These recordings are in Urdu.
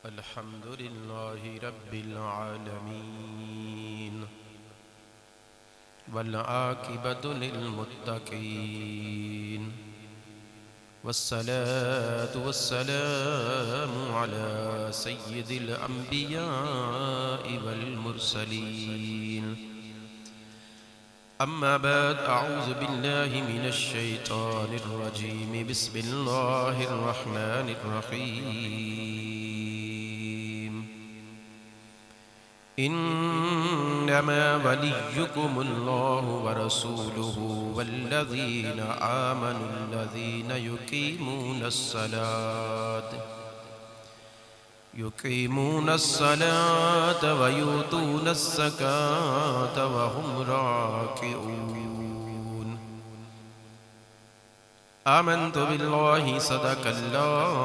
الحمد لله رب العالمين والعاقبة للمتقين والصلاة والسلام على سيد الأنبياء والمرسلين أما بعد أعوذ بالله من الشيطان الرجيم بسم الله الرحمن الرحيم إنما وليكم الله ورسوله والذين آمنوا الذين يقيمون الصلاة ويؤتون الزكاة وهم راكعون آمنت بالله صدق الله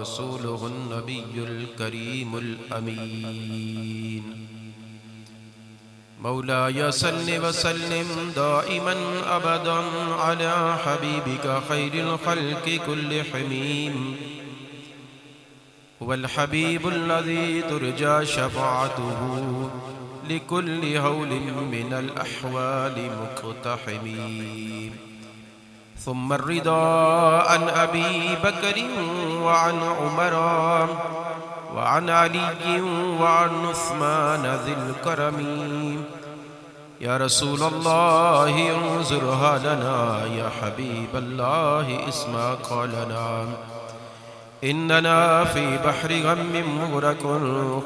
رسوله النبي الكريم الأمين مولاي صل وسلم دائما أبدا على حبيبك خير الخلق كل حميم هو الحبيب الذي ترجى شفاعته لكل هول من الأحوال مقتحمين ثم الرضا عن أبي بكر وعن عمر وعن علي وعن عثمان ذي الكرم يا رسول الله انظرها لنا يا حبيب الله اسمع قولنا إننا في بحر غم مغرق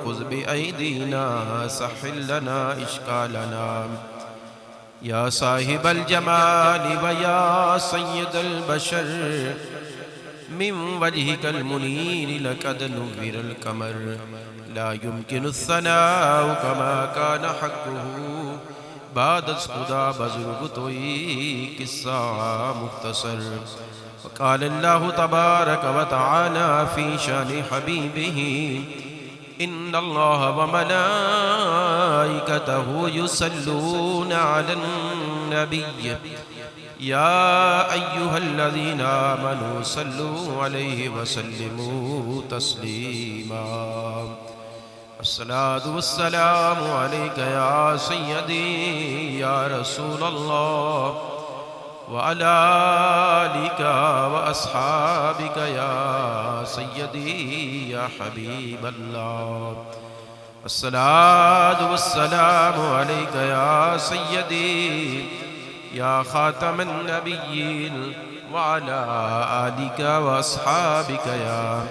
خذ بأيدينا سحل لنا إشكالنا يا صاحب الجمال ويا سيد البشر من وجهك المنير لقد نور القمر لا يمكن الثناء كما كان حقه بعد خدا بزرگ توئی قصہ مختصر وقال الله تبارك وتعالى في شان حبيبه إن الله وملائكته يصلون على النبي يا أيها الذين آمنوا صلوا عليه وسلموا تسليما الصلاة والسلام عليك يا سيدي يا رسول الله وعلى آلك وأصحابك يا سيدي يا حبيب الله الصلاة والسلام عليك يا سيدي يا خاتم النبيين وعلى آلك وأصحابك يا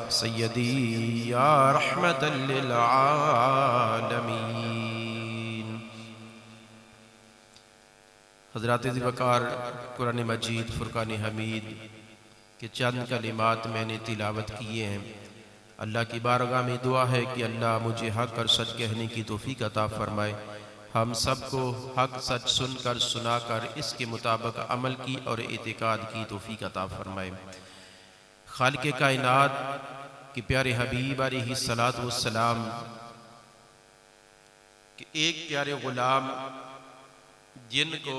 سيدي يا رحمة للعالمين حضرات ذی وقار قرآن مجید فرقان حمید کے چند کلمات میں نے تلاوت کیے ہیں۔ اللہ کی بارگاہ میں دعا ہے کہ اللہ مجھے حق اور سچ کہنے کی توفیق عطا فرمائے، ہم سب کو حق سچ سن کر سنا کر اس کے مطابق عمل کی اور اعتقاد کی توفیق عطا فرمائے۔ خالق کائنات کے پیارے حبیب علیہ السلام کہ ایک پیارے غلام جن کو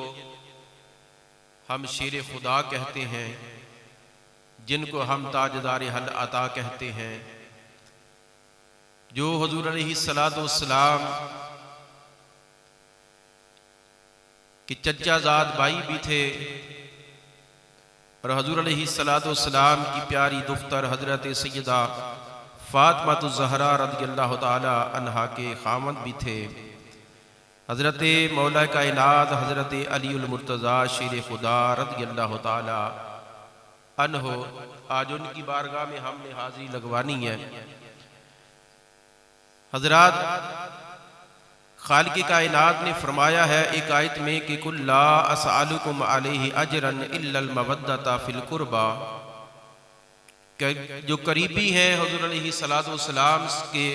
ہم شیر خدا کہتے ہیں، جن کو ہم تاجدار حل عطا کہتے ہیں، جو حضور علیہ السلام کہ چچا زاد بھائی بھی تھے، اور حضور علیہ السلام کی پیاری دختر حضرت سیدہ فاطمہ الزہرا رضی اللہ تعالی عنہا کے خاوند بھی تھے، حضرت مولا کائنات حضرت علی المرتضیٰ شیر خدا رضی اللہ تعالی عنہ۔ آج ان کی بارگاہ میں ہم نے حاضری لگوانی ہے۔ حضرات، خالق کائنات نے فرمایا ہے ایک آیت میں کہ قُلْ لَا أَسْأَلُكُمْ عَلَيْهِ أَجْرًا إِلَّا الْمَوَدَّةَ فِي الْقُرْبَى، کہ جو قریبی ہیں حضور علیہ السلام کے،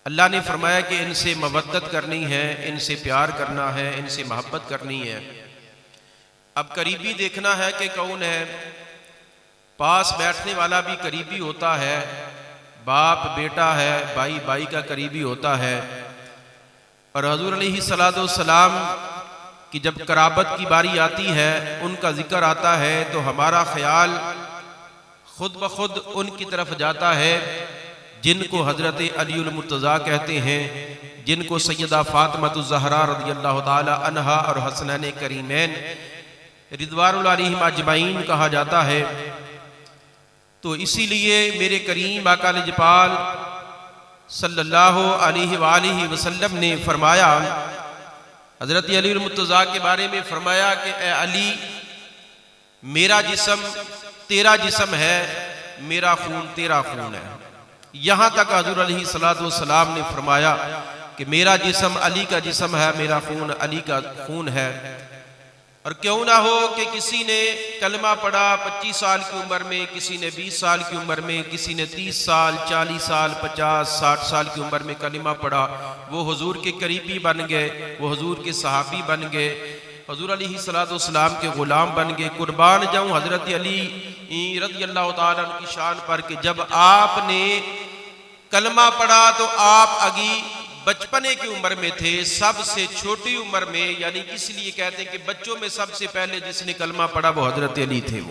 اللہ نے فرمایا کہ ان سے مودت کرنی ہے، ان سے پیار کرنا ہے، ان سے محبت کرنی ہے۔ اب قریبی دیکھنا ہے کہ کون ہے، پاس بیٹھنے والا بھی قریبی ہوتا ہے، باپ بیٹا ہے، بھائی بھائی کا قریبی ہوتا ہے، اور حضور علیہ السلام کہ جب قرابت کی باری آتی ہے، ان کا ذکر آتا ہے تو ہمارا خیال خود بخود ان کی طرف جاتا ہے جن کو حضرت علی المرتضیٰ کہتے ہیں، جن کو سیدہ فاطمہ الزہرا رضی اللہ تعالی عنہا اور حسنین کریمین رضوان اللہ علیہم اجمعین کہا جاتا ہے۔ تو اسی لیے میرے کریم آقا لجپال صلی اللہ علیہ وآلہ وسلم نے فرمایا، حضرت علی المرتضیٰ کے بارے میں فرمایا کہ اے علی، میرا جسم تیرا جسم ہے، میرا خون تیرا خون ہے۔ یہاں تک حضور علیہ السلام نے فرمایا کہ میرا جسم علی کا جسم ہے، میرا خون علی کا خون ہے۔ اور کیوں نہ ہو کہ کسی نے کلمہ پڑھا 25 سال کی عمر میں، کسی نے 20 سال کی عمر میں، کسی نے 30 سال 40 سال 50 60 سال کی عمر میں کلمہ پڑھا، وہ حضور کے قریبی بن گئے، وہ حضور کے صحابی بن گئے، حضور علیہ السلام کے غلام بن گئے۔ قربان جاؤں حضرت علی رضی اللہ تعالیٰ عنہ کی شان پر کہ جب آپ نے کلمہ پڑھا تو آپ اگی بچپنے کی عمر میں تھے، سب سے چھوٹی عمر میں، یعنی اس لیے کہتے ہیں کہ بچوں میں سب سے پہلے جس نے کلمہ پڑھا وہ حضرت علی تھے۔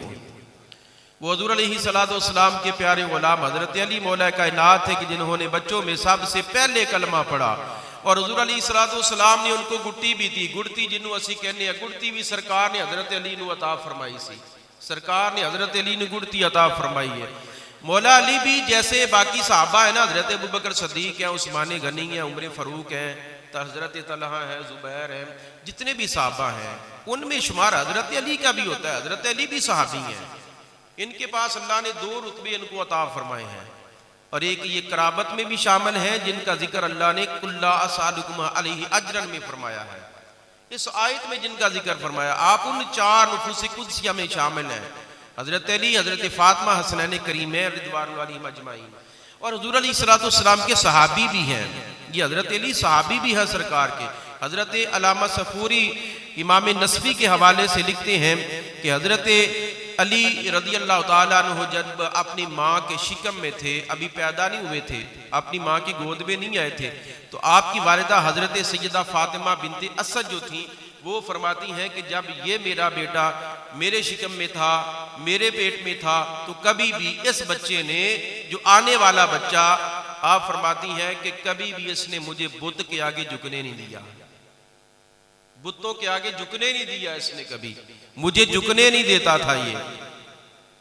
وہ حضور علیہ السلام کے پیارے غلام حضرت علی مولا کائنات تھے کہ جنہوں نے بچوں میں سب سے پہلے کلمہ پڑھا۔ اور حضور علیہ السلام نے ان کو گٹی بھی تھی، گڑتی جنہوں اسی کہنے ہیں، گڑتی بھی سرکار نے حضرت علی نو عطا فرمائی سی، سرکار نے حضرت علی نے گڑتی عطا فرمائی ہے۔ مولا علی بھی جیسے باقی صحابہ ہیں نا، حضرت ابوبکر صدیق ہیں، عثمان غنی ہیں، عمر فاروق ہیں، حضرت طلحہ ہیں، زبیر ہیں، جتنے بھی صحابہ ہیں ان میں شمار حضرت علی کا بھی ہوتا ہے۔ حضرت علی بھی صحابی ہیں، ان کے پاس اللہ نے 2 رتبے ان کو عطا فرمائے ہیں، اور ایک یہ قرابت میں بھی شامل ہیں جن کا ذکر اللہ نے قُلْ لَا أَسْأَلُكُمْ عَلَيْهِ أَجْرًا میں فرمایا ہے۔ اس آیت میں جن کا ذکر فرمایا، آپ ان 4 نفوس قدسیہ میں شامل ہیں، حضرت علی، حضرت فاطمہ، حسنین کریمین رضوان اللہ علیہم اجمعین، اور حضور علیہ السلام کے صحابی بھی ہیں۔ یہ حضرت علی صحابی بھی ہے سرکار کے۔ حضرت علامہ صفوری امام نصفی کے حوالے سے لکھتے ہیں کہ حضرت علی رضی اللہ تعالیٰ عنہ جب اپنی ماں کے شکم میں تھے، ابھی پیدا نہیں ہوئے تھے، اپنی ماں کی گود میں نہیں آئے تھے، تو آپ کی والدہ حضرت سیدہ فاطمہ بنت اسد جو تھیں وہ فرماتی ہیں کہ جب یہ میرا بیٹا میرے شکم میں تھا، میرے پیٹ میں تھا، تو کبھی بھی اس بچے نے، جو آنے والا بچہ، آپ فرماتی ہیں کہ کبھی بھی اس نے مجھے بت کے آگے جھکنے نہیں دیا، بتوں کے آگے جھکنے نہیں دیا، اس نے کبھی مجھے جھکنے نہیں دیتا تھا، یہ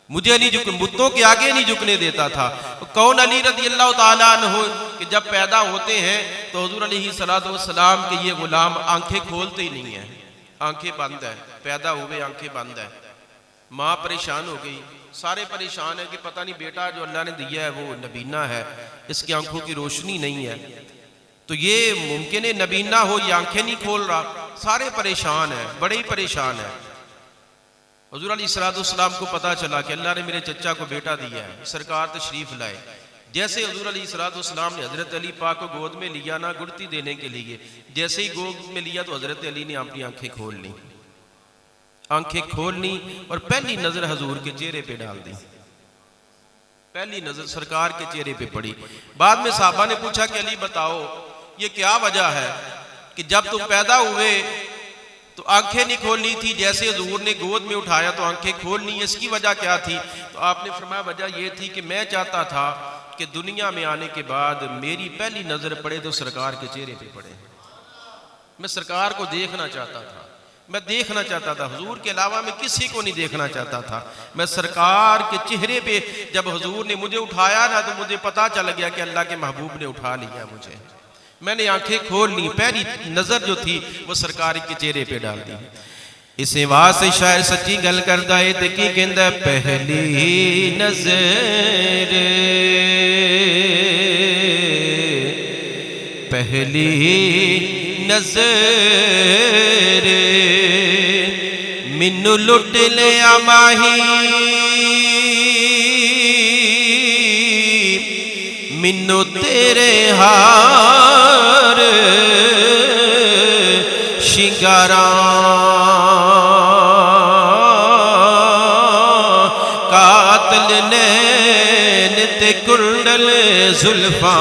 مجھے نہیں بتوں کے آگے نہیں جھکنے دیتا تھا۔ کون علی رضی اللہ تعالیٰ عنہ کہ جب پیدا ہوتے ہیں تو حضور علیہ السلام کے یہ غلام آنکھیں کھولتے ہی نہیں ہیں، آنکھیں بند ہیں، پیدا ہوئے آنکھیں بند ہیں۔ ماں پریشان ہو گئی، سارے پریشان ہیں کہ پتہ نہیں بیٹا جو اللہ نے دیا ہے وہ نبینہ ہے، اس کی آنکھوں کی روشنی نہیں ہے، تو یہ ممکن ہے نبینہ ہو، یہ آنکھیں نہیں کھول رہا، سارے پریشان ہیں، بڑے ہی پریشان ہیں۔ حضور علیہ السلام کو پتا چلا کہ اللہ نے میرے چچا کو بیٹا دیا ہے، سرکار تشریف لائے۔ جیسے حضور علیہ السلام نے حضرت علی پاک کو گود میں لیا نا گڑتی دینے کے لیے، جیسے ہی گود میں لیا تو حضرت علی نے اپنی آنکھیں کھول لی، آنکھیں کھول لی اور پہلی نظر حضور کے چہرے پہ ڈال دی، پہلی نظر سرکار کے چہرے پہ پڑی۔ بعد میں صحابہ نے پوچھا کہ علی بتاؤ یہ کیا وجہ ہے کہ جب تم پیدا ہوئے تو آنکھیں نہیں کھولنی تھی، جیسے حضور نے گود میں اٹھایا تو آنکھیں کھولنی، اس کی وجہ کیا تھی؟ تو آپ نے فرمایا وجہ یہ تھی کہ میں چاہتا تھا کہ دنیا میں آنے کے بعد میری پہلی نظر پڑے تو سرکار کے چہرے پہ پڑے، میں سرکار کو دیکھنا چاہتا تھا، میں دیکھنا چاہتا تھا، حضور کے علاوہ میں کسی کو نہیں دیکھنا چاہتا تھا، میں سرکار کے چہرے پہ جب حضور نے مجھے اٹھایا نا تو مجھے پتا چل گیا کہ اللہ کے محبوب نے اٹھا لیا مجھے، میں نے آنکھیں کھول لی، پہلی نظر جو تھی وہ سرکار کے چہرے پہ ڈال دی۔ اسے واسطے شاعر سچی گل کردا ہے تے کی کہندا پہلی نظر، پہلی نظر مینوں لٹ لیا ماہی، مینوں تیرے ہار شنگاراں قاتل نین تے کنڈل زلفاں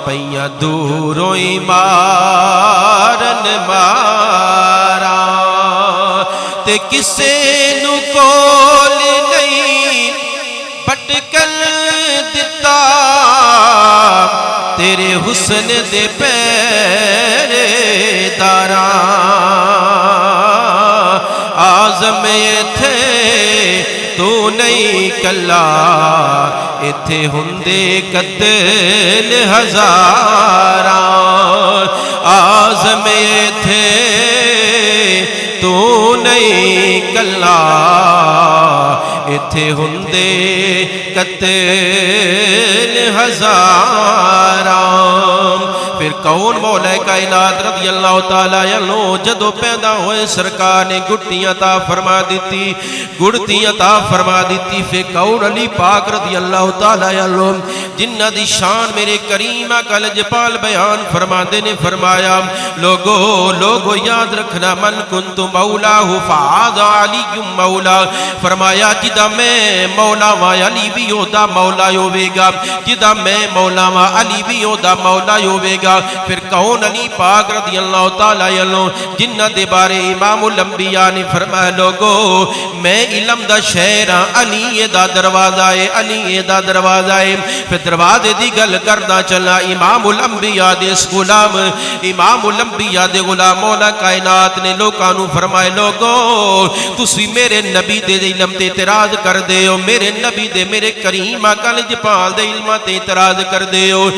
پیاں دوروں ہی مارن مارا تے کسے نو کول نہیں پٹکن دتا تیرے حسن دے پیرے داراں آزم ایتھے تو نہیں کلا ایتھے ہندے قتل ہزاراں آزم ایتھے تو نہیں کلا ایتھے ہندے قتل ہزاراں پھر کون مولا کائنات رضی اللہ تعالیٰ عنہ جدو پیدا ہوئے سرکار نے گھٹی عطا فرما دیتی گھڑتی عطا فرما دیتی پھر کون علی پاک رضی اللہ تعالیٰ عنہ جنہ دی شان میرے کریم آقا لجپال بیان فرما دینے فرمایا لوگو یاد رکھنا من کنت مولاہ فعاد علی مولا فرمایا جدہ میں مولا و علی بھی ہوتا مولا ہوئے گا جدہ میں مولا و علی بھی ہوتا مولا ہوئے گا پھر کون علی پاک رضی اللہ تعالیٰ عنہ جنہ دے بارے امام الانبیاء نے فرمایا لوگو میں علم دا شہرہ علی دا دروازہ ہے علی دا دروازہ ہے پھر دروازے دی گل کردہ چلا امام الانبیاء دے اس غلام امام الانبیاء دے غلام مولا کائنات نے لوگانو فرمائے لوگو تسی میرے نبی دے علم تے اعتراض کر دے ہو میرے نبی دے میرے کریم آقا لجپال دے علم تے اعتراض کر دے ہو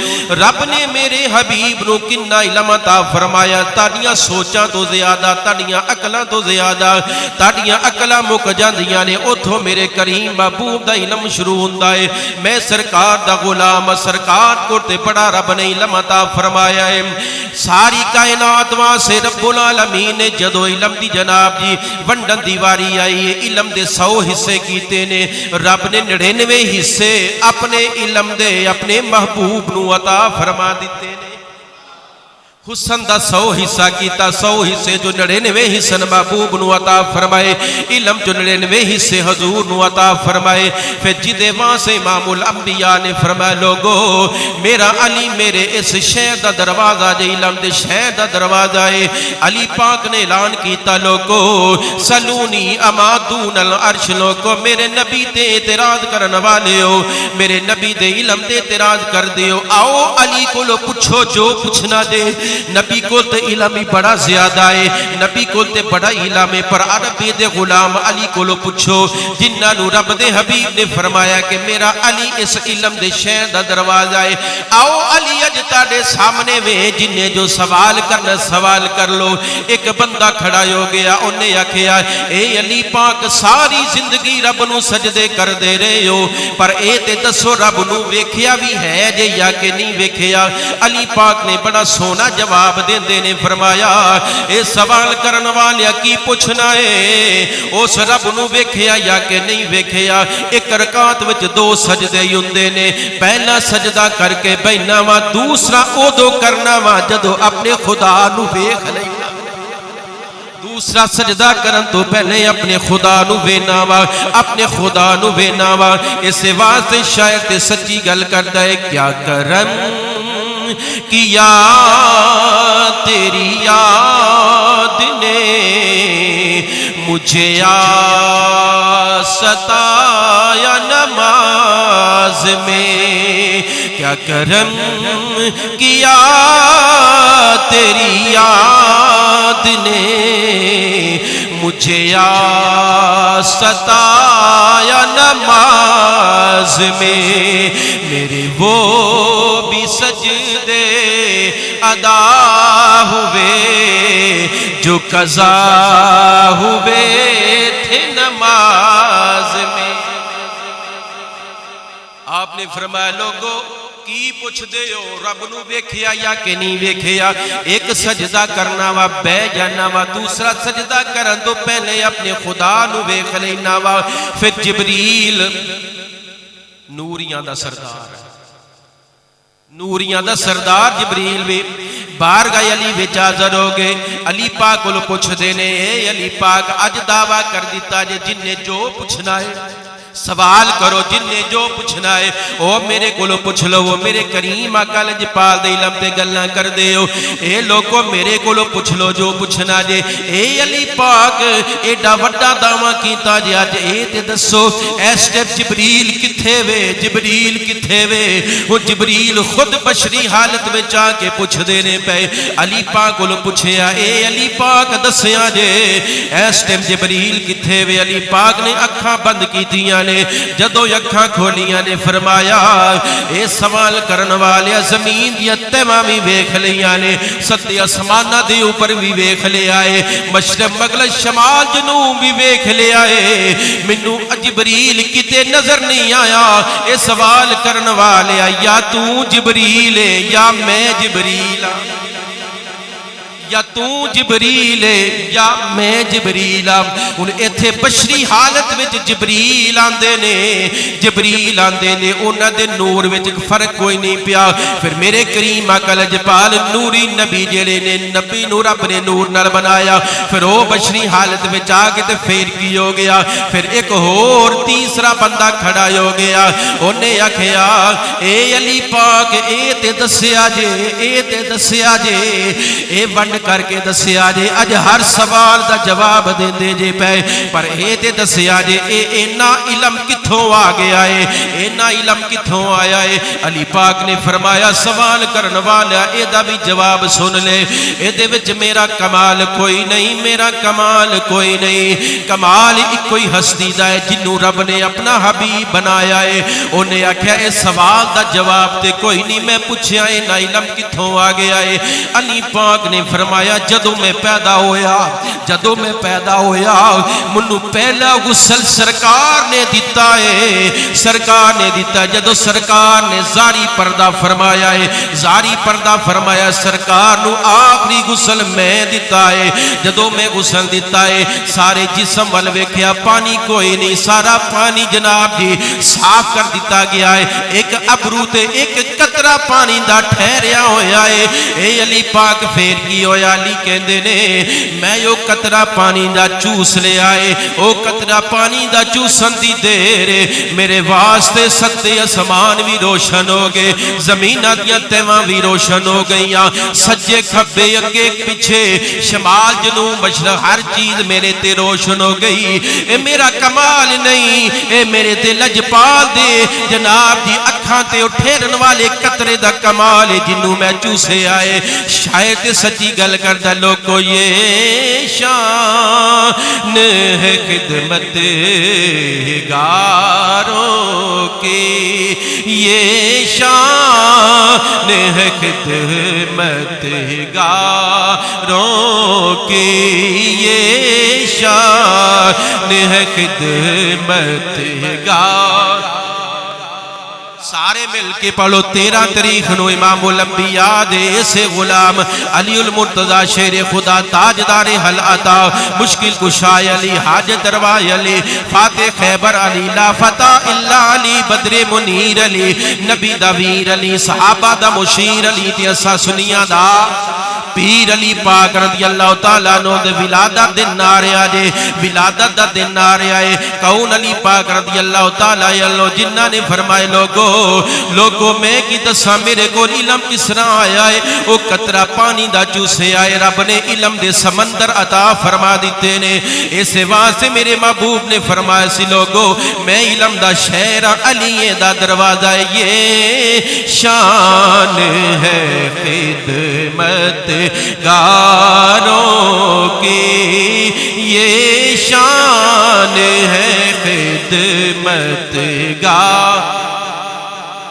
رب نے میرے حبیب نو کنہ علم عطا فرمایا تاڑیاں سوچاں تو زیادہ تاڑیاں عقلاں تو زیادہ تاڑیاں عقلاں مک جاندیاں نے اتھو میرے کریم محبوب دا علم شروع ہوندا ہے میں سرکار دا غلام سرکار کو تے بڑا رب نے علم عطا فرمایا ہے ساری کائنات وہاں سے رب العالمین نے جدو علم دی جناب جی ونڈن دیواری آئی ہے علم دے 100 حصے کیتے نے رب نے 99 حصے اپنے علم دے اپنے محبوب نو عطا فرما دیتے نے حسن دا 100 حصہ کیتا 100 حصے جو 99 حصہ محبوب نو عطا فرمائے علم جو 99 حصے حضور نو عطا فرمائے پھر جدے وہاں سے امام الانبیاء نے فرمائے لوگو میرا علی میرے اس شہر دا دروازہ جے علم دے شہر دا دروازہ ہے علی پاک نے اعلان کیتا لوگو سلونی اما دون العرش لوگو میرے نبی تے اعتراض کرن والے ہو میرے نبی دے علم تے اعتراض کر دیو آؤ علی کو لو پوچھو جو پوچھنا دے نبی کو تے علم ہی بڑا زیادہ ہے نبی کو تے بڑا علم ہے پر عربی دے غلام علی کو لو پوچھو جنہ نو رب دے حبیب نے فرمایا کہ میرا علی اس علم دے شہر دا دروازہ ہے آؤ علی اجتا دے سامنے میں جنہیں جو سوال کرنا سوال کر لو ایک بندہ کھڑا ہو گیا انہیں آکھیا اے علی پاک ساری زندگی رب نو سجدے کر دے رہے ہو پر اے تے دسو رب نو ویکھیا بھی ہے جے یا کہ نہیں ویکھیا علی پاک نے بڑا سونا جواب دے نے فرمایا اے سوال کرن والیا کی پوچھنا ہے اس رب نو ویکھیا یا کہ نہیں ویکھیا ایک رکعت وچ 2 سجدے ہوندے نے پہلا سجدہ کر کے بہنا وا دوسرا اودو کرنا وا جدو اپنے خدا نو ویکھ لینا دوسرا سجدہ کرن تو پہلے اپنے خدا نو وینا وا اپنے خدا نو وینا وا اس واسطے شاید تے سچی گل کردا ہے کیا کرم کیا تیری یاد نے مجھے ستایا نماز میں کیا کرم کیا تیری یاد نے مجھے ستایا نماز میں میرے وہ بھی سجدے ادا ہوئے جو قضا ہوئے تھے نماز میں آپ نے فرمایا لوگو کی پوچھ دے ہو رب نو ویکھیا یا کہ نہیں ویکھیا ایک سجدہ کرنا وا بے جانا وا دوسرا سجدہ کرن تو پہلے اپنے خدا نو ویکھ لینا وا پھر جبریل نوریاں دا سردار نوریاں دا سردار جبریل بھی بارگاہ علی وچ حاضر ہو گئے علی پاک کو پوچھ دینے اے علی پاک اج دعویٰ کر دیتا جے جن نے جو پوچھنا ہے سوال کرو جن نے جو پوچھنا ہے او میرے کولو پوچھ لو وہ میرے کریم آقا لجپال دے علم تے گلاں کر دیو اے لوگو میرے کولو پوچھ لو جو پوچھنا جے اے علی پاک ایڈا وڈا دعویٰ کیتا جے اج اے تے دسو اس ٹائم جبریل کتھے وے جبریل کتھے وے وہ جبریل خود بشری حالت وچ آ کے پوچھ دینے پے علی پاک کولو پوچھیا اے علی پاک دسیا جے اس ٹائم جبریل کتھے وے علی پاک نے اکھاں بند کیتیاں نے جدو اکھاں کھولیاں نے فرمایا اے سوال کرن والے زمین دی تہواں وی ویکھ لیاں نے ستے آسماناں دے اوپر وی ویکھ لے آئے مشرق مغرب شمال جنوب بھی ویکھ لے آئے مینوں جبریل کتے نظر نہیں آیا اے سوال کرن والے یا تو جبریل ہے یا میں جبریل یا تو جبریل ہے یا میں جبریل ان ایتھے بشری حالت وچ جبریل آندے نے انہاں دے نور وچ فرق کوئی نہیں پیا پھر میرے کریم آقا لجپال نوری نبی جڑے نے نبی نور اپنے نور نال بنایا پھر وہ بشری حالت وچ آ کے تے پھر کی ہو گیا پھر ایک اور تیسرا بندہ کھڑا ہو گیا انہیں آکھیا اے علی پاک اے تے دسیا جے اے ونڈ کر کے دسیا جے اج ہر سوال دا جواب دے دے جے پے پر اے تے دسیا جے اینا علم کتھوں آ گیا ہے اینا علم کتھوں آیا ہے علی پاک نے فرمایا سوال کرن والا اے دا بھی جواب سن لے اے دے وچ میرا کمال کوئی نہیں میرا کمال کوئی نہیں کمال ایک کوئی ہستی دا ہے جنوں رب نے اپنا حبیب بنایا ہے انہیں آکھیا اے سوال دا جواب تے کوئی نہیں میں پوچھیا اینا علم کتھوں آ گیا ہے علی پاک نے فرمایا جدو میں پیدا ہویا منو پہلا غسل سرکار نے دیتا ہے جدو سرکار نے زاری پردہ فرمایا سرکار نو آخری غسل میں دیتا ہے جدو میں غسل دیتا ہے سارے جسم وال ویکھیا پانی کوئی نہیں سارا پانی جناب جی صاف کر دیتا گیا ہے ایک ابرو تے ایک قطرہ پانی دا ٹھہریا ہویا ہے اے علی پاک پھر کی ہویا علی کہندے نے میں یو قطرہ پانی دا چوس لے آئے او قطرہ پانی دا چوسن دی دیر میرے واسطے ستے آسمان بھی روشن ہو گئے زمینہ دیا تیواں بھی روشن ہو گئیاں سجے کھبے اگے پیچھے شمال جنوب مشرق ہر چیز میرے تے روشن ہو گئی اے میرا کمال نہیں اے میرے تے لجپال دے جناب دی اکھاں تے اٹھیرن والے قطرے دا کمال جنوں میں چوسے آئے شاید سچی گل کردہ لوگو یہ شان ہے خدمت گاروں کی یہ شان ہے خدمت گاروں کی یہ شان ہے خدمت گاروں سارے مل کے پڑھو 13 تاریخ نو امام الانبیاء دے سے غلام علی المرتضی شیر خدا تاجدار حل عطا مشکل کشائے علی حاجت روائے علی فاتح خیبر علی لا فتح الا علی بدر منیر علی نبی دا ویر علی صحابہ دا مشیر علی تیسا سنیا دا پیر علی پاک رضی اللہ تعالیٰ نو دے ولادت دن نارے آجے ولادت دا دن نارے آئے کون علی پاک رضی اللہ تعالیٰ جنہ نے فرمائے لوگو میں کی دسا میرے کو علم کس طرح آیا ہے وہ قطرہ پانی دا چوسے آئے رب نے علم دے سمندر عطا فرما دیتے نے ایسے واسے میرے محبوب نے فرمایا سی لوگو میں علم دا شہر علی دا دروازہ یہ شان ہے خدمت گاروں کی یہ شان ہے خدمت گاروں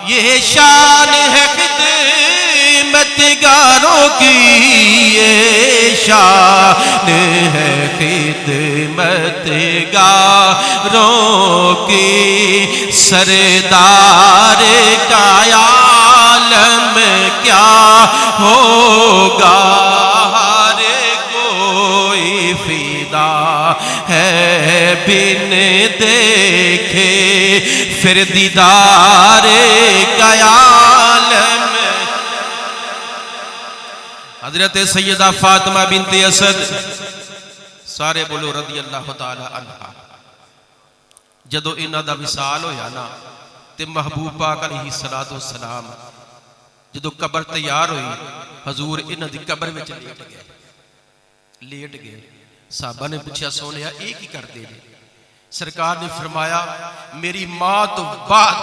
یہ شان ہے خدمت گاروں کی یہ شان ہے خدمت گاروں کی سردار کا عالم کیا ہوگا ہر کوئی فدا ہے بن دیکھے پھر دیدار کا عالم حضرت سیدہ فاطمہ بنت اسد سارے بولو رضی اللہ تعالی عنہ جدو انہاں دا وصال ہویا نا تے محبوب پاک علیہ الصلوۃ والسلام جدو قبر تیار ہوئی حضور انہاں دی قبر وچ لیٹ گئے صحابہ نے پوچھا سونیا اے کی کردے نے؟ سرکار نے فرمایا میری ماں تو بعد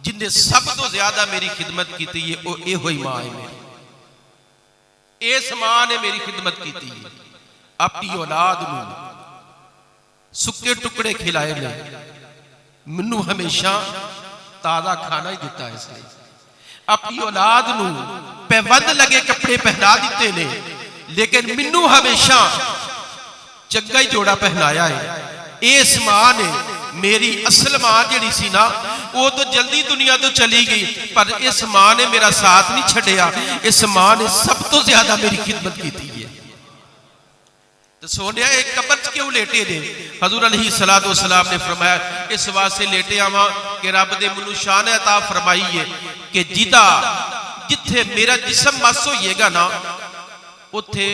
جن نے سب تو زیادہ میری خدمت کی تھی اے ہوئی ماں ہے میری، اس ماں نے میری خدمت کی تھی، اپنی اولاد نو سکے ٹکڑے کھلائے نے، منو ہمیشہ تازہ کھانا ہی دیتا ہے، اس لیے اپنی اولاد نو پیوند لگے کپڑے پہنا دیتے نے، لیکن منو ہمیشہ چنگا ہی جوڑا پہنایا ہے۔ اس ماں نے میری اصل ماں جڑی سی نا وہ تو جلدی دنیا تو چلی گئی، پر اس ماں نے میرا ساتھ نہیں چھڑیا، اس ماں نے سب تو زیادہ میری خدمت کی تھی۔ تو سونیا ایک قبر کیوں لیٹے دے؟ حضور علیہ الصلوۃ والسلام نے فرمایا اس واسطے لیٹے آواں کہ رب دے منو شان عطا فرمائیے کہ جتھے میرا جسم مس ہوئے گا نا اتھے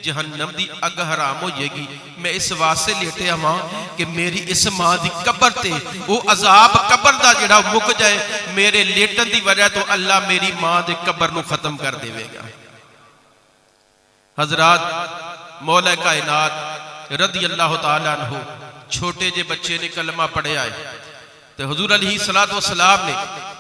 جہنم دی اگ حرام ہوئے گی۔ میں اس واسطے لیٹے آواں کہ میری اس ماں دی قبر تے وہ عذاب قبر دا جڑا مک جائے، میرے لیٹن دی وجہ تو اللہ میری ماں دے قبر نو ختم کر دے گا۔ حضرات مولا کائنات رضی اللہ تعالیٰ عنہ چھوٹے جے بچے نے کلمہ پڑھے آئے تو حضور علیہ الصلوۃ والسلام نے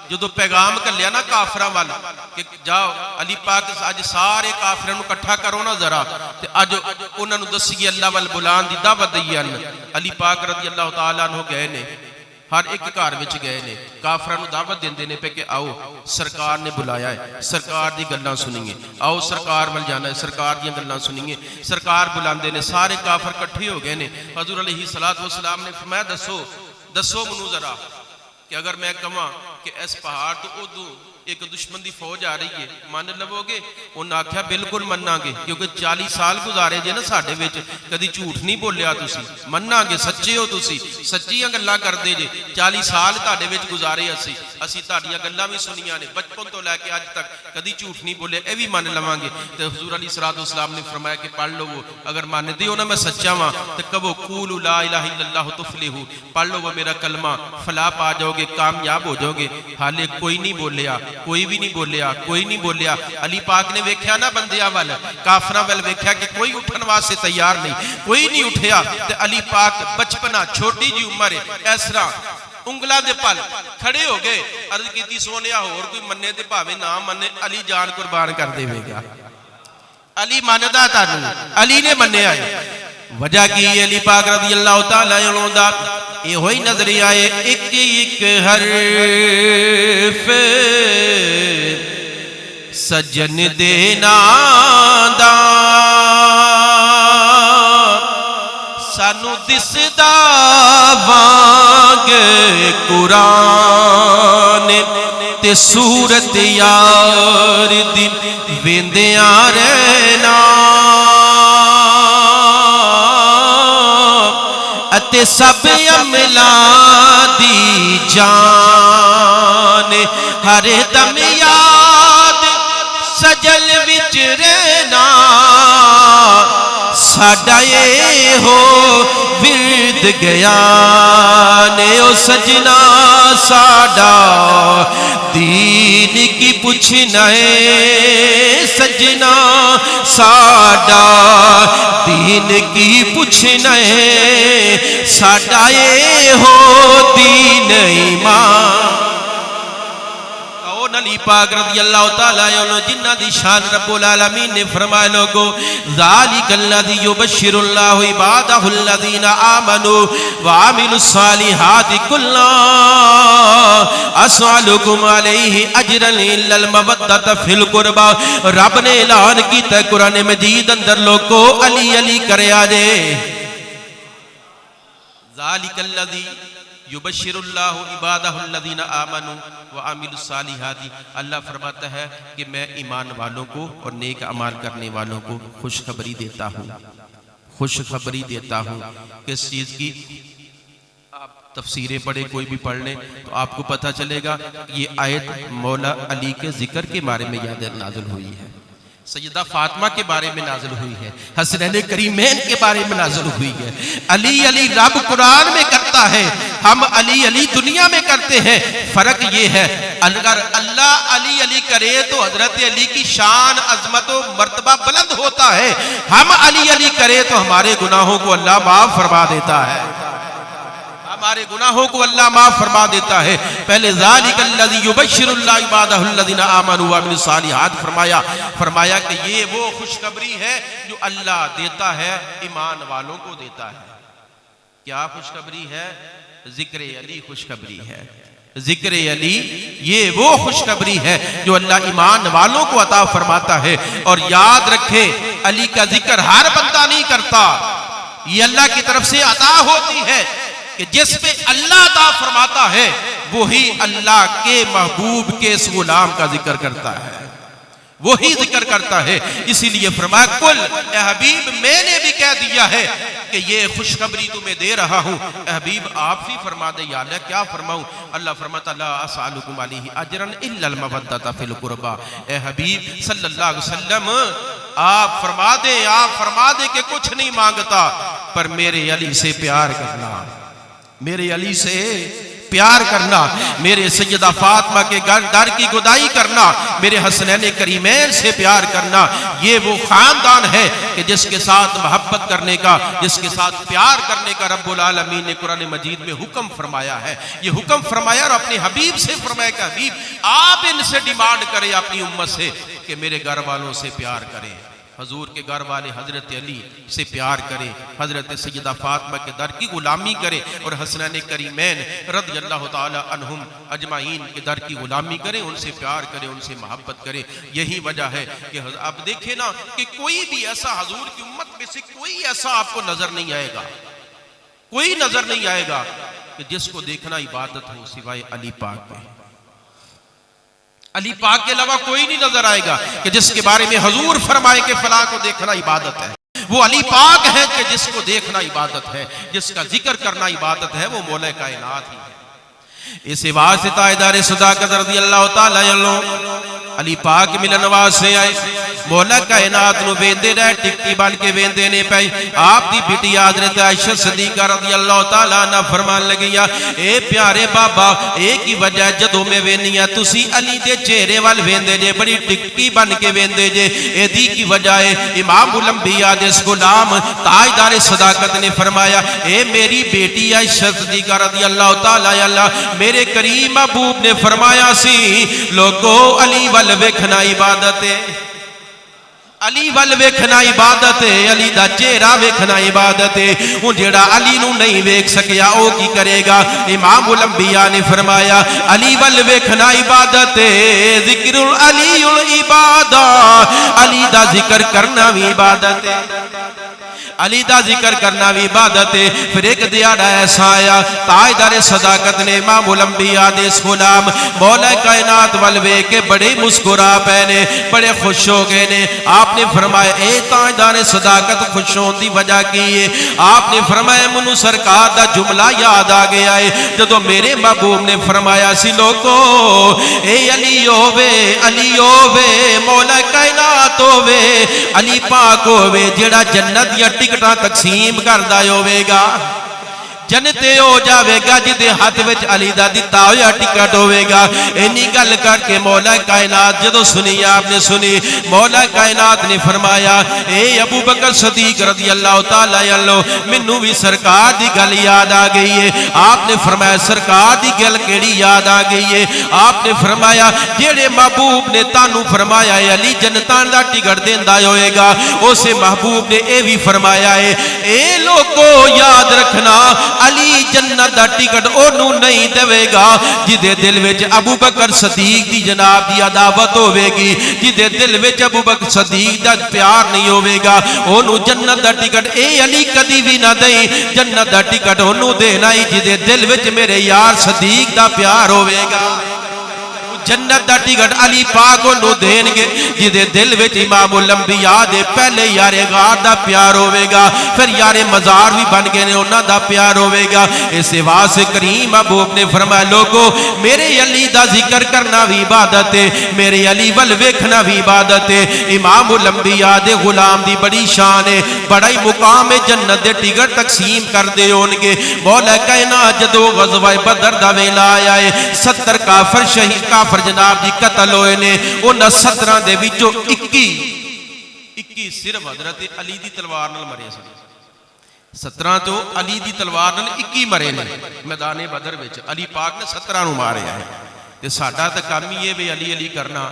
جدو پیغام کر لیا نا کافراں والا کہ جاؤ علی پاک اج سارے کافراں نو اکٹھا کرو نا ذرا تے اج انہاں نو دسیے اللہ وال بلان دی دعوت دئیے۔ علی پاک رضی اللہ تعالیٰ عنہ گئے نے، ہر ایک گھر وچ گئے نے، کافراں نو دعوت دیندے نے پہ کہ آؤ سرکار نے بلایا ہے، سرکار دی گلاں سنیے، آؤ سرکار ول جانا ہے، سرکار دی گلاں سنیے۔ سرکار بلاندے نے، سارے کافر اکٹھے ہو گئے نے۔ حضور علیہ الصلوۃ والسلام نے فرمایا دسو منو ذرا کہ اگر میں کہاں کہ اس پہاڑ تو ادو ایک دشمن دی فوج آ رہی ہے مان لو گے؟ انہاں آکھیا بالکل مننا گے، کیونکہ 40 سال گزارے جے نا ساڈے وچ، کدی جھوٹ نہیں بولیا تسی، مننا گے، سچے ہو تسی، سچیاں گلاں کردے جے، 40 سال تہاڈے وچ گزارے اسی تہاڈیاں گلاں وی سنیاں نے، بچپن تو لے کے اج تک کدی جھوٹ نہیں بولے، اے وی من لواں گے۔ تے حضور علیہ الصلوۃ والسلام نے فرمایا کہ پڑھ لو، اگر مانتے ہو نا میں سچا ہاں تے کہو قولوا لا الہ الا اللہ تفلحوا، پڑھ لو میرا کلمہ، فلاح پا جاؤ گے، کامیاب ہو جاؤ گے۔ حالے کوئی نہیں بولیا، کوئی بھی نہیں بولیا، کوئی نہیں بولیا۔ علی پاک نے ویکھیا نا بندیاں وال، کافراں وال ویکھیا کہ کوئی اٹھن واسطے تیار نہیں، کوئی نہیں اٹھیا تے علی پاک بچپنا چھوٹی جی عمر ہے اس طرح انگلاں دے پل کھڑے ہو گئے، عرض کیتی سونیا ہور کوئی منے تے بھاوے نہ منے علی جان قربان کر دے گا۔ علی مندا تانوں، علی نے منیا ہے۔ وجہ کی علی پاک رضی اللہ تعالیٰ عنہ دا یہ ہوئی نظری آئے ایک ایک حرف سجن دینا دا سانو دسدا وانگ قرآن تے سورت یار دی ویندیاں رہنا اتے سب عملہ دی جان ہر دم یاد سجل وچ رہنا ساڈا یہ ہو ورد گیا نے او سجنا ساڈا دین کی پوچھنا ہے سجنا ساڈا دین کی پوچھنا ہے ساڈا یہ ہو دین ایمان۔ علی پاک رضی اللہ تعالیٰ عنہ جنہ دی شان رب العالمین نے فرمائے لوگو ذالک الذی یبشر اللہ عبادہ الذین آمنوا وعملوا الصالحات کلا اسألکم علیہ اجرا الا المودۃ فی القربى۔ رب نے اعلان کیتا قرآن مجید اندر لوگو علی علی کرے آجے۔ ذالک الذی یبشر اللہ عبادہ الذین آمنوا وعملوا الصالحات، اللہ فرماتا ہے کہ میں ایمان والوں کو اور نیک اعمال کرنے والوں کو خوشخبری دیتا ہوں، خوشخبری دیتا ہوں۔ کس چیز کی؟ آپ تفسیریں پڑھیں، کوئی بھی پڑھ لیں تو آپ کو پتہ چلے گا یہ آیت مولا علی کے ذکر کے بارے میں یاد نازل ہوئی ہے، سیدہ فاطمہ کے بارے میں نازل ہوئی ہے، حسنین کریمین کے بارے میں نازل ہوئی ہے۔ علی علی رب قرآن میں کرتا کرتا ہے، ہم علی علی دنیا میں کرتے ہیں. فرق یہ ہے اگر اللہ علی علی کرے تو حضرت علی کی شان عظمت و مرتبہ بلند ہوتا ہے، ہم علی علی کرے تو ہمارے گناہوں کو اللہ معاف فرما دیتا ہے، ہمارے گناہوں کو اللہ معاف فرما دیتا ہے. پہلے ذالک الذی یبشر اللہ عبادہ الذین آمنوا وعملوا الصالحات فرمایا کہ یہ وہ خوشخبری ہے جو اللہ دیتا ہے ایمان والوں کو دیتا ہے. کیا خوشخبری ہے؟ ذکر علی خوشخبری ہے. ذکر علی یہ وہ خوشخبری ہے جو اللہ ایمان والوں کو عطا فرماتا ہے. اور یاد رکھیں علی کا ذکر ہر بندہ نہیں کرتا، یہ اللہ کی طرف سے عطا ہوتی ہے کہ جس پہ اللہ عطا فرماتا ہے وہی اللہ کے محبوب کے اس غلام کا ذکر کرتا ہے، وہی ذکر کرتا ہے. اسی لیے فرمایا کل اے حبیب میں نے بھی کہہ دیا ہے کہ یہ خوشخبری تمہیں دے رہا ہوں. اے حبیب آپ ہی فرما دے. یا اللہ کیا فرماؤں؟ اللہ فرماتا لا اسألکم علیہ اجرا الا المودۃ فی القربى. اے حبیب صلی اللہ علیہ وسلم آپ فرما دے کہ کچھ نہیں مانگتا پر میرے علی سے پیار کرنا، میرے علی سے پیار کرنا، میرے سیدہ فاطمہ کے در کی گدائی کرنا، میرے حسنین کریمین سے پیار کرنا. یہ وہ خاندان ہے کہ جس کے ساتھ محبت کرنے کا، جس کے ساتھ پیار کرنے کا رب العالمین نے قرآن مجید میں حکم فرمایا ہے. یہ حکم فرمایا اور اپنے حبیب سے فرمایا کہ حبیب آپ ان سے ڈیمانڈ کریں اپنی امت سے کہ میرے گھر والوں سے پیار کریں. حضور کے گھر والے حضرت علی سے پیار کرے، حضرت سیدہ فاطمہ کے در کی غلامی کرے اور حسنین کریمین رضی اللہ تعالی عنہم اجمعین کے در کی غلامی کرے، ان سے پیار کرے، ان سے محبت کرے. یہی وجہ ہے کہ اب دیکھیں نا کہ کوئی بھی ایسا حضور کی امت میں سے کوئی ایسا آپ کو نظر نہیں آئے گا، کوئی نظر نہیں آئے گا کہ جس کو دیکھنا عبادت ہو سوائے علی پاک میں. علی پاک کے علاوہ کوئی نہیں نظر آئے گا کہ جس کے بارے میں حضور فرمائے کہ فلاں کو دیکھنا عبادت ہے. وہ علی پاک ہے کہ جس کو دیکھنا عبادت ہے، جس کا ذکر کرنا عبادت ہے، وہ مولا کائنات ہی ہے. اسی واسطہ ادارے صداقت رضی اللہ تعالی عنہ علی پاک ملن واسطے آئے، مولا کائنات نو ویندے رہے، ٹکٹی بن کے ویندے نے پئی. آپ دی بیٹی حضرت عائشہ صدیقہ رضی اللہ تعالی عنہ فرمان لگیا اے پیارے بابا ایک ہی وجہ جدوں میں وینی ہے تسی علی دے چہرے وال ویندے جے، بڑی ٹکٹی بن کے ویندے جے. اے دی کی وجہ ہے امام الانبیاء دے اس غلام تاجدار صداقت نے فرمایا اے میری بیٹی عائشہ صدیقہ رضی اللہ تعالی عنہ میرے کریم محبوب نے فرمایا سی لوگو علی ول ویکھنا عبادت ہے، علی ول ویکھنا عبادت ہے، علی دا چہرہ ویکھنا عبادت ہے. ہن جڑا علی نو نہیں ویکھ سکیا او کی کرے گا؟ امام الانبیاء نے فرمایا علی ول ویکھنا عبادت ہے، ذکر علی العبادہ، علی دا ذکر کرنا بھی عبادت ہے، علی دا ذکر کرنا بھی عبادت ہے. پھر ایک دیاڑا ایسا آیا تاجدار صداقت نے امام الانبیاء دے اس غلام مولا کائنات والوے کے بڑے مسکرا پے نے، بڑے خوش ہو گئے نے. آپ نے فرمایا اے تاجدار صداقت خوش ہون دی وجہ کی ہے؟ آپ نے فرمایا منو سرکار دا جملہ یاد آ گیا ہے جدو میرے محبوب نے فرمایا سی لوگو اے علی ہووے، علی ہووے، مولا کائنات ہووے، علی پاک ہووے جڑا جنت یا ٹکٹاں تقسیم کردہ ہوئے گا، جنتے ہو جاوے گا جدے ہاتھ وچ علی دا دتا ہویا ٹکٹ ہوئے گا. اینی گل کر کے مولا کائنات جدو سنی آپ نے سنی مولا کائنات نے فرمایا اے ابو بکر صدیق رضی اللہ تعالی عنہ منو بھی سرکار دی گل یاد آ گئی ہے. آپ نے فرمایا سرکار دی گل کیڑی یاد آ گئی ہے؟ آپ نے فرمایا جیڑے محبوب نے تانوں فرمایا ہے علی جنتاں دا ٹکٹ دیندا ہوئے گا، اسے محبوب نے اے بھی فرمایا ہے اے لوگو یاد رکھنا علی جنت دا ٹکٹ اونوں نہیں دے گا جدے دل وچ ابو بکر صدیق دی جناب دی عداوت ہوے گی، جدے دل وچ ابو بکر صدیق دا پیار نہیں ہوے گا اونوں جنت دا ٹکٹ اے علی کدی بھی نہ دے. جنت دا ٹکٹ اونوں دینا ہی جدے دل وچ میرے یار صدیق دا پیار ہوے گا. جنت دا ٹکٹ علی پاک انہوں دین گے جدے دل وچ امام الانبیاء دے پہلے یارے غار دا پیار ہوئے گا، پھر یارے مزار بھی بن گئے نے انہاں دا پیار ہوئے گا۔ اس واسطے کریم محبوب نے فرمایا لوگو میرے علی دا ذکر کرنا بھی عبادت ہے، میرے علی ول ویکھنا بھی عبادت ہے۔ امام الانبیاء دے غلام دی بڑی شان ہے، بڑا ہی مقام ہے، جنت دے ٹکٹ تقسیم کر دے ہونگے۔ مولا کائنات جدو غزوہ بدر دا ویلا آیا ہے 70 کافر شہید کافر جناب جی قتل ہوئے نے، انہاں 17 دے وچوں 21 صرف حضرت علی دی تلوار نال مرے سن۔ 17 تو علی دی تلوار نال 21 مرے نے میدان بدر وچ، علی پاک نے 17 نو ماریا ہے۔ تے ساڈا تے کام ہی ہے وی علی علی کرنا،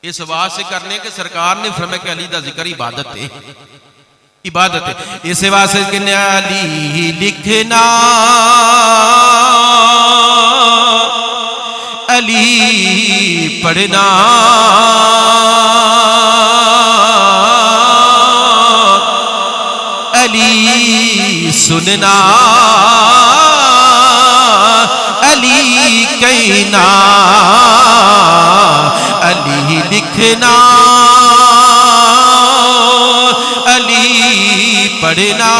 اس واسطے کرنے کہ سرکار نے فرمایا کہ علی دا ذکر عبادت ہے، عبادت ہے۔ اس واسطے کہ علی لکھنا علی پڑھنا علی سننا علی کہنا علی لکھنا علی پڑھنا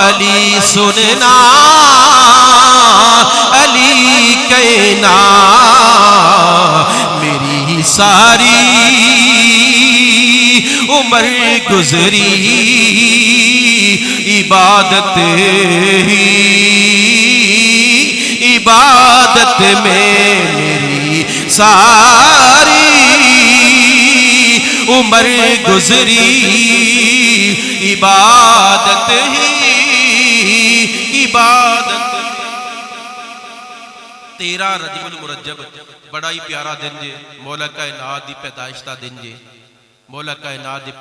علی سننا علی کہنا میری ساری عمر گزری عبادت ہی عبادت میں، میری ساری عمر گزری عبادت ہی عبادت۔ 13 رجب المرجب بڑا ہی پیارا دن جے، مولا کائنات دی پیدائش دا دن جے، مولا کائنات دی